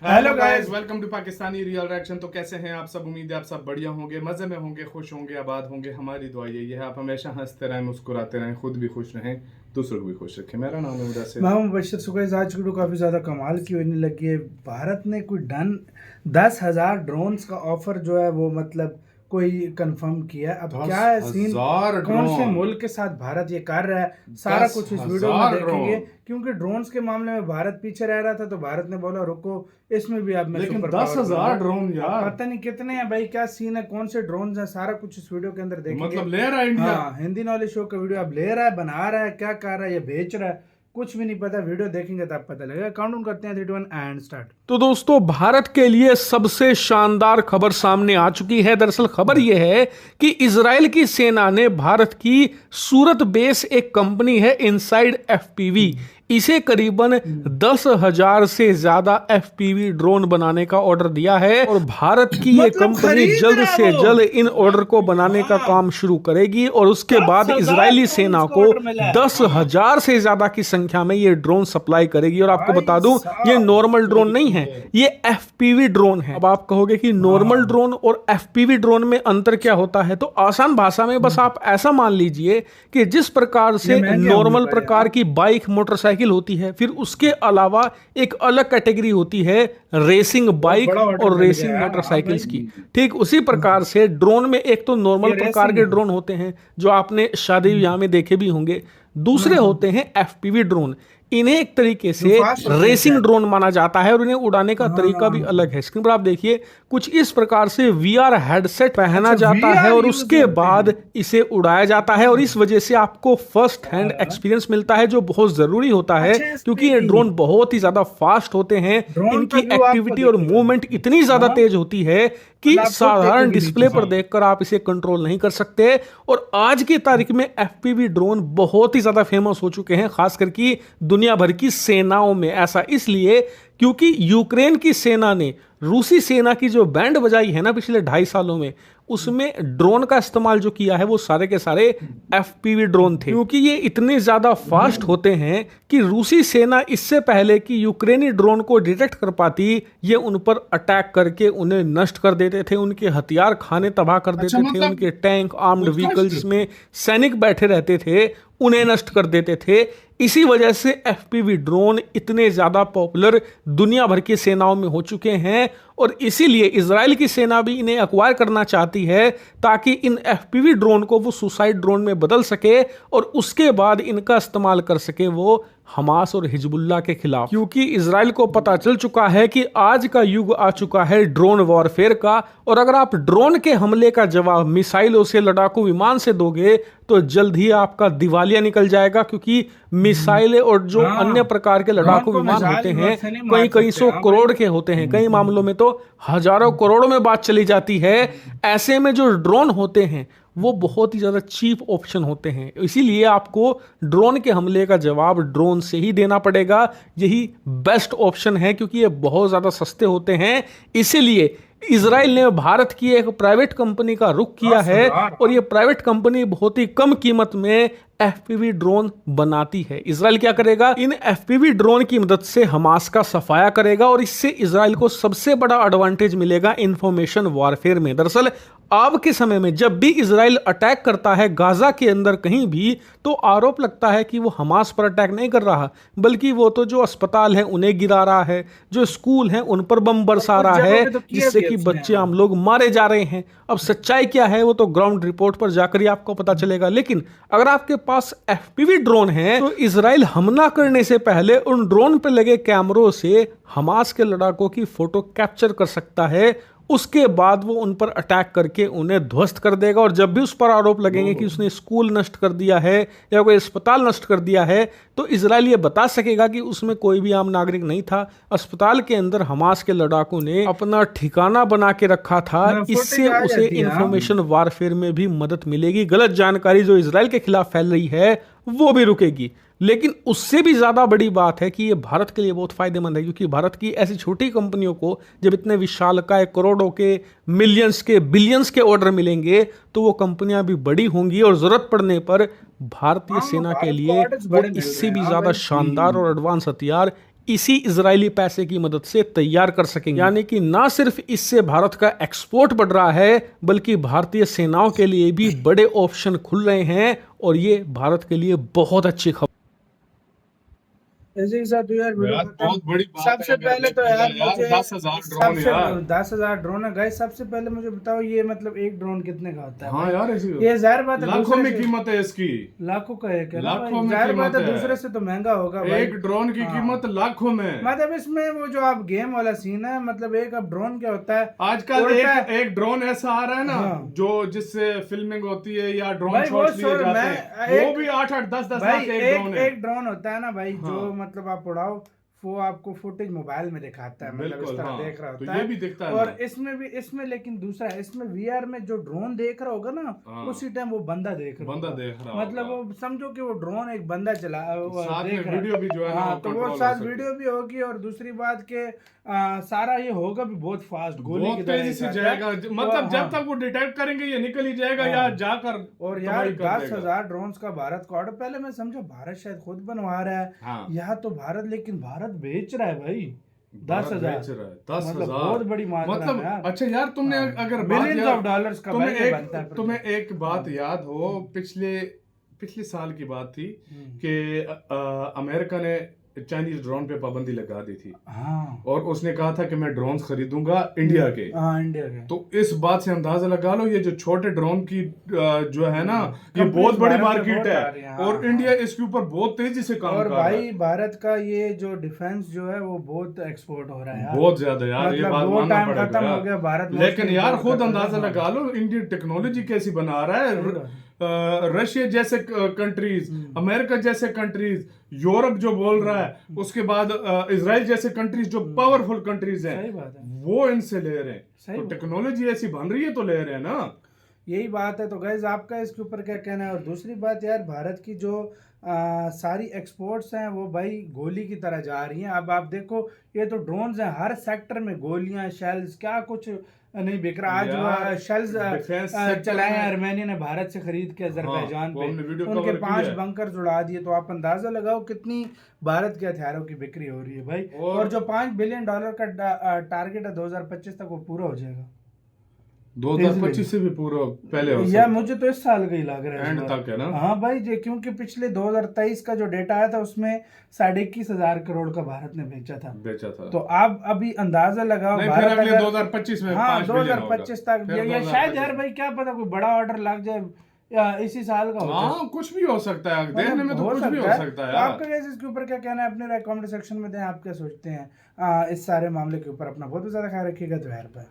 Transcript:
Hello guys, welcome to Pakistani real reaction. तो कैसे हैं आप सब? उम्मीद है आप सब बढ़िया होंगे, मजे में होंगे, खुश होंगे, आबाद होंगे। हमारी दुआ यही है आप हमेशा हंसते रहें, मुस्कुराते रहें, खुद भी खुश रहें, दूसरों को भी खुश रखें। मेरा नाम है मुदस्सिर। मैं मुबशर सुकैस। आज की वीडियो काफ़ी ज़्यादा कमाल की होने लगी है। भारत ने कोई 10,000 ड्रोन्स का ऑफर जो है वो मतलब कोई कंफर्म किया है। अब क्या है सीन, 10,000 कौन से ड्रोन, मुल्क के साथ भारत ये कर रहा है, सारा कुछ इस वीडियो में 10,000 देखेंगे। ड्रोन। क्योंकि ड्रोन्स के मामले में भारत पीछे रह रहा था, तो भारत ने बोला रुको, इसमें भी अब मैं लेकिन सुपर 10,000 ड्रोन यार, पता नहीं कितने हैं भाई, क्या सीन है, कौन से ड्रोन्स हैं, सारा कुछ इस वीडियो के अंदर देखेंगे। मतलब ले रहा है इंडिया। हाँ, हिंदी नॉलेज शो का वीडियो अब ले रहा है, बना रहा है, क्या कर रहा है, ये बेच रहा है, कुछ भी नहीं पता। वीडियो देखेंगे तब पता लगेगा। काउंटडाउन करते हैं 3 2 1 एंड स्टार्ट। तो दोस्तों, भारत के लिए सबसे शानदार खबर सामने आ चुकी है। दरअसल खबर यह है कि इजराइल की सेना ने भारत की सूरत बेस एक कंपनी है इनसाइड एफपीवी, इसे करीबन 10,000 से ज्यादा एफपीवी ड्रोन बनाने का ऑर्डर दिया है। और भारत की ये कंपनी जल्द से जल्द इन ऑर्डर को बनाने का काम शुरू करेगी और उसके बाद इजरायली सेना को 10,000 से ज्यादा की संख्या में ये ड्रोन सप्लाई करेगी। और आपको बता दूं, ये नॉर्मल ड्रोन नहीं है, ये एफपीवी ड्रोन है। अब आप कहोगे कि नॉर्मल ड्रोन और एफपीवी ड्रोन में अंतर क्या होता है, तो आसान भाषा में बस आप ऐसा मान लीजिए कि जिस प्रकार से नॉर्मल प्रकार की बाइक मोटरसाइकिल होती है, फिर उसके अलावा एक अलग कैटेगरी होती है रेसिंग बाइक और रेसिंग मोटरसाइकिल्स की, ठीक उसी प्रकार से ड्रोन में एक तो नॉर्मल प्रकार के ड्रोन होते हैं जो आपने शादी ब्याह में देखे भी होंगे, दूसरे होते हैं एफपीवी ड्रोन। इन्हें एक तरीके से रेसिंग ड्रोन माना जाता है और इन्हें उड़ाने का तरीका भी अलग है। स्क्रीन पर आप देखिए, कुछ इस प्रकार से वीआर हेडसेट पहना जाता है और उसके बाद इसे उड़ाया जाता है और इस वजह से आपको फर्स्ट हैंड एक्सपीरियंस मिलता है, जो बहुत जरूरी होता है क्योंकि ये ड्रोन बहुत ही ज्यादा फास्ट होते हैं। इनकी एक्टिविटी और मूवमेंट इतनी ज्यादा तेज होती है कि साधारण डिस्प्ले पर देखकर आप इसे कंट्रोल नहीं कर सकते। और आज की तारीख में एफपीवी ड्रोन बहुत ही ज्यादा फेमस हो चुके हैं, खासकर की दुनिया भर की सेनाओं में। ऐसा इसलिए क्योंकि यूक्रेन की सेना ने रूसी सेना की जो बैंड बजाई है ना पिछले 2.5 सालों में, उसमें ड्रोन का इस्तेमाल जो किया है वो सारे के सारे एफपीवी ड्रोन थे। क्योंकि ये इतने ज्यादा फास्ट होते हैं कि रूसी सेना इससे पहले कि यूक्रेनी ड्रोन को डिटेक्ट कर पाती, ये उन पर अटैक करके उन्हें नष्ट कर देते थे, उनके हथियार खाने तबाह कर देते थे, उनके टैंक आर्म्ड व्हीकल्स में सैनिक बैठे रहते थे उन्हें नष्ट कर देते थे। इसी वजह से एफपीवी ड्रोन इतने ज्यादा पॉपुलर दुनिया भर की सेनाओं में हो चुके हैं और इसीलिए इजराइल की सेना भी इन्हें एक्वायर करना चाहती है ताकि इन एफपीवी ड्रोन को वो सुसाइड ड्रोन में बदल सके और उसके बाद इनका इस्तेमाल कर सके वो हमास और हिजबुल्लाह के खिलाफ। क्योंकि इजराइल को पता चल चुका है कि आज का युग आ चुका है ड्रोन वॉरफेयर का, और अगर आप ड्रोन के हमले का जवाब मिसाइलों से, लड़ाकू विमान से दोगे तो जल्द ही आपका दिवालिया निकल जाएगा। क्योंकि मिसाइलें और जो अन्य प्रकार के लड़ाकू विमान होते हैं कई कई 100 करोड़ के होते हैं, कई मामलों में तो हजारों करोड़ों में बात चली जाती है। ऐसे में जो ड्रोन होते हैं वो बहुत ही ज़्यादा चीप ऑप्शन होते हैं, इसीलिए आपको ड्रोन के हमले का जवाब ड्रोन से ही देना पड़ेगा। यही बेस्ट ऑप्शन है क्योंकि ये बहुत ज़्यादा सस्ते होते हैं। इसीलिए इजराइल ने भारत की एक प्राइवेट कंपनी का रुख किया है और ये प्राइवेट कंपनी बहुत ही कम कीमत में एफपीवी ड्रोन बनाती है। इजराइल क्या करेगा, इन एफपीवी ड्रोन की मदद से हमास का सफाया करेगा और इससे इजराइल को सबसे बड़ा एडवांटेज मिलेगा इंफॉर्मेशन वॉरफेयर में। दरअसल अब के समय में जब भी इजराइल अटैक करता है गाजा के अंदर कहीं भी, तो आरोप लगता है कि वो हमास पर अटैक नहीं कर रहा, बल्कि वो तो जो अस्पताल है उन्हें गिरा रहा है, जो स्कूल हैं उन पर बम बरसा रहा है, जिससे कि बच्चे आम लोग मारे जा रहे हैं। अब सच्चाई क्या है वो तो ग्राउंड रिपोर्ट पर जाकर ही आपको पता चलेगा। लेकिन अगर आपके पास एफपीवी ड्रोन है तो इजराइल हमला करने से पहले उन ड्रोन पर लगे कैमरों से हमास के लड़ाकों की फोटो कैप्चर कर सकता है। उसके बाद वो उन पर अटैक करके उन्हें ध्वस्त कर देगा और जब भी उस पर आरोप लगेंगे कि उसने स्कूल नष्ट कर दिया है या कोई अस्पताल नष्ट कर दिया है, तो इजराइल ये बता सकेगा कि उसमें कोई भी आम नागरिक नहीं था, अस्पताल के अंदर हमास के लड़ाकों ने अपना ठिकाना बना के रखा था। इससे उसे इंफॉर्मेशन वारफेयर में भी मदद मिलेगी, गलत जानकारी जो इजराइल के खिलाफ फैल रही है वो भी रुकेगी। लेकिन उससे भी ज़्यादा बड़ी बात है कि ये भारत के लिए बहुत फ़ायदेमंद है, क्योंकि भारत की ऐसी छोटी कंपनियों को जब इतने विशालकाय करोड़ों के, मिलियंस के, बिलियंस के ऑर्डर मिलेंगे तो वो कंपनियां भी बड़ी होंगी और ज़रूरत पड़ने पर भारतीय सेना के लिए वो इससे भी ज़्यादा शानदार और एडवांस हथियार इसी इजरायली पैसे की मदद से तैयार कर सकेंगे। यानी कि ना सिर्फ इससे भारत का एक्सपोर्ट बढ़ रहा है, बल्कि भारतीय सेनाओं के लिए भी बड़े ऑप्शन खुल रहे हैं, और ये भारत के लिए बहुत अच्छी खबर। इसी के साथ तो यार यार बहुत बड़ी बात सबसे है पहले तो यार मुझे 10,000 ड्रोन यार। 10,000 ड्रोन है गाइस। सबसे पहले मुझे बताओ ये मतलब एक ड्रोन कितने का होता है? हाँ यार ये जाहिर बात है लाखों में दूसरे से- कीमत है इसकी। लाखों का एक है ना लाखों भाई, में जाहिर बात है कीमत है। दूसरे से तो महंगा होगा भाई। एक ड्रोन की हाँ। कीमत लाखों में। मतलब इसमें वो जो आप गेम वाला सीन है, मतलब एक अब ड्रोन क्या होता है आजकल उल्टा- एक ड्रोन ऐसा आ रहा है ना, हाँ। जो जिससे फिल्मिंग होती है या ड्रोन भाई वो शॉट्स लिए सर जाते मैं हैं, वो भी 8-8 10-10 भाई लाख एक ड्रोन है। एक ड्रोन होता है ना भाई, जो हाँ। मतलब आप उड़ाओ वो आपको फुटेज मोबाइल में दिखाता है, मतलब इस बिल्कुल, तरह हाँ। देख रहा तो होता ये है। भी दिखता है और ना। इसमें भी, इसमें लेकिन दूसरा है, इसमें वीआर में जो ड्रोन देख रहा होगा ना, हाँ। उसी टाइम वो बंदा देख रहा बंदा होगा। देख रहा मतलब होगा। वो समझो कि वो ड्रोन एक बंदा चला वो साथ देख में रहा है। वीडियो भी जो है ना, हाँ, वो तो वो control हो साथ सकती है। वीडियो भी होगी, और दूसरी बात के सारा ये होगा भी बहुत फास्ट, गोली बहुत की तरह तेजी ही से जाता है। जाएगा, तो मतलब जब हाँ। तक वो डिटेक्ट करेंगे ये निकल ही जाएगा, हाँ। या जाकर और तबाही यार कर देगा। 10,000 ड्रोन्स का भारत का ऑर्डर, पहले मैं समझा भारत शायद खुद बनवा रहा है, हाँ। यहाँ तो भारत, लेकिन भारत बेच रहा है भाई। भारत 10,000 बेच रहा है, 10,000 मतलब बहुत बड़ी मात्रा मतलब में यार। अच्छा यार, तुमने हाँ। अगर बात Billions यार- of dollars का तुम्हें भाई ये बनता है तुम्हें project। एक बात याद हो, पिछले साल की बात थी कि अमेरिका ने चाइनीज ड्रोन पे पाबंदी लगा दी थी, हाँ और उसने कहा था कि मैं ड्रोन्स खरीदूंगा इंडिया के। हाँ, इंडिया के। तो इस बात से अंदाजा लगा लो, ये जो छोटे ड्रोन की जो है ना, ये Companies बहुत बड़ी भारत में मार्केट बहुत आ रही है, हैं, और हाँ, इंडिया इसके ऊपर बहुत तेजी से काम और कर रहा है। भाई भारत का ये जो डिफेंस जो है वो बहुत एक्सपोर्ट हो रहा है यार। बहुत ज्यादा यार, ये मतलब बात वो मानना टाइम पड़ेगा खत्म यार। हो गया भारत में, लेकिन उसके यार import खुद करता था, अंदाजा हाँ। लगा लो इंडियन टेक्नोलॉजी कैसी बना रहा है। रशिया जैसे कंट्रीज, अमेरिका जैसे कंट्रीज, यूरोप जो बोल रहा है, उसके बाद इजराइल जैसे कंट्रीज जो पावरफुल कंट्रीज हैं, सही बात है। वो इनसे ले रहे हैं। सही तो बात। टेक्नोलॉजी ऐसी बन रही है तो ले रहे हैं ना। यही बात है। तो गाइज आपका इसके ऊपर क्या कहना है? और दूसरी बात यार, भारत की जो सारी एक्सपोर्ट्स हैं वो भाई गोली की तरह जा रही हैं। अब आप देखो, ये तो ड्रोन्स हैं, हर सेक्टर में गोलियां, शेल्स, क्या कुछ नहीं बिक रहा। आज यार, शेल्स डिफेंस सेक्टर चलाए हैं में- आर्मेनिया ने भारत से खरीद के अजरबैजान वो पे, हमने वीडियो उनके कवर की 5 है। बंकर उड़ा दिए। तो आप अंदाजा लगाओ कितनी भारत के हथियारों की बिक्री हो रही है भाई। और- और जो $5 बिलियन का टारगेट है 2025 तक, वो पूरा हो जाएगा 2025 से भी पूरा पहले हो या सकता मुझे तो इस साल का ही लग रहा है एंड इस बार। तक है ना। हाँ भाई जी, क्योंकि पिछले 2023 का जो डेटा आया था उसमें 21,500 करोड़ का भारत ने बेचा था। बेचा था। तो आप अभी अंदाजा लगाओ नहीं, फिर भारत अगले अगर 2025 में हाँ 5 बिलियन होगा। 2025 तक, फिर या शायद 2025 यार भाई क्या पता कोई बड़ा ऑर्डर लग जाए या इसी साल का हो जाए। हाँ, कुछ भी हो सकता है, देखने मतलब में तो कुछ भी हो सकता है तो यार। आपका कैसे इसके ऊपर क्या कहना है? अपने राय कमेंट सेक्शन में दें, आप क्या सोचते हैं इस सारे मामले के ऊपर। अपना बहुत ज्यादा ख्याल रखिएगा। तो यार बाय।